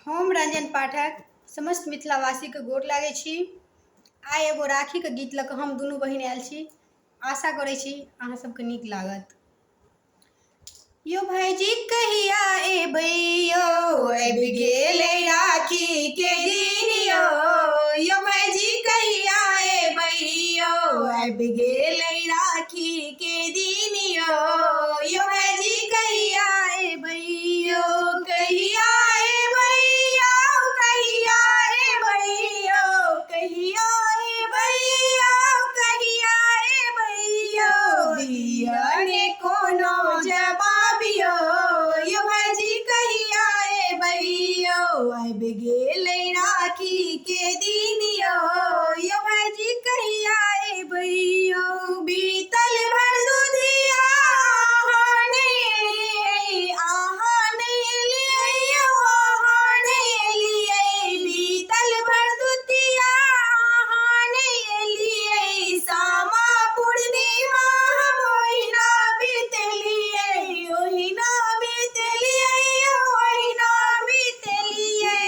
हम रंजन पाठक समस्त मिथिलावासी के गोर लागै छी। आइ एगो राखी के गीत लऽ कऽ हम दुनू बहिन आयल छी। आशा करै छी अहाँ सबके नीक लागत। यो भाईजी कहिया एबै यो, आबि गेलै राखी के दिन यो। यो भाईजी कहिया एबै यो, आबि गेलै राखी के दिन यो। यो भाईजी कहिया एबै यो, कहिया एबै यो, कहिया एबै यो, कहिया एबै यो, कहिया एबै यो। दिया ने कोनो जवाब यो, यो भाईजी कहिया एबै यो, आबि गेलै राखी के दिन यो। यो भाईजी कहिया एबै यो, बीतल भरदुतिया अहाँ नहि एलियै, अहाँ नहि एलियै यो, अहाँ नहि एलियै। बीतल भरदुतिया अहाँ नहि एलियै, सामा पूर्णिमा हम ओहिना बितेलियै, ओहिना बितेलियै यो, ओहिना बितेलियै।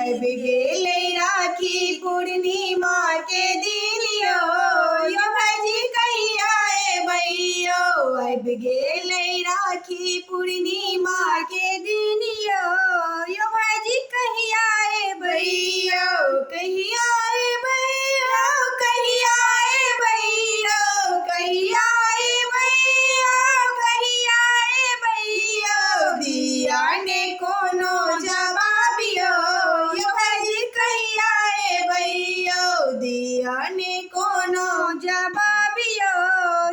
आबि गेलै राखी पूर्णिमा के दिन यो। यो भाईजी कहिया एबै यो, आबि गेलै राखी पूर्णिमा के दिन यो। यो भाईजी कहिया एबै यो, कहिया एबै यो, कहिया एबै यो, कहिया एबै यो, कहिया एबै यो। दिया ने कोनो जवाब यो, यो भाईजी कहिया एबै यो, दिया ने कोनो जवाब यो।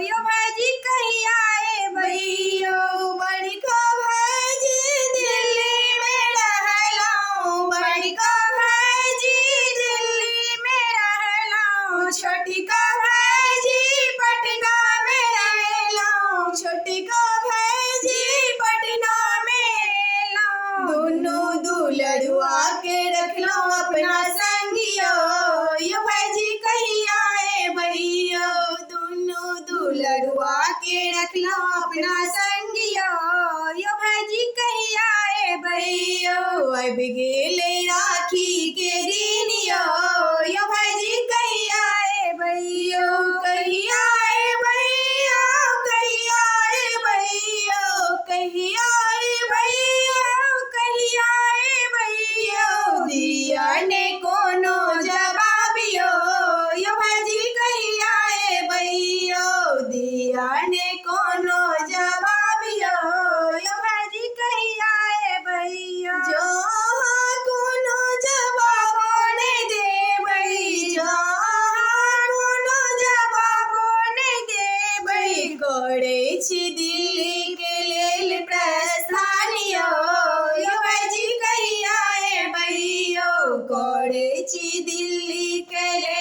यो भाईजी कहिया एबै यो, बड़का भाईजी दिल्ली में रहलौं, बड़का भाईजी दिल्ली में रहलौं। छोटका भाईजी पटना में रहलौं, छोटका भाईजी पटना में रहलौं। दुनू दुलरुआ के रखलौं अपना संग यो। यो भाईजी कहिया एबै यो, दुनू दुलरुआ के रखलौं अपना संग यो। यो भाईजी कहिया एबै यो, आबि गेलै राखी के दिन यो। यो भाईजी कहिया एबै यो, कहिया एबै यो, कहिया एबै यो, कहिया एबै यो, कहिया एबै यो। दिया ने कोनो जवाब यो, यो भाईजी कहिया एबै यो, दिया ने कोनो जवाब यो। यो भाईजी कहिया एबै यो, जहाँ कोनो जवाब नहि देबै, जहाँ कोनो जवाब नहि देबै। करै छी दिल्ली के लेल प्रस्थान यो। यो भाईजी कहिया एबै यो, करै छी दिल्ली के लेल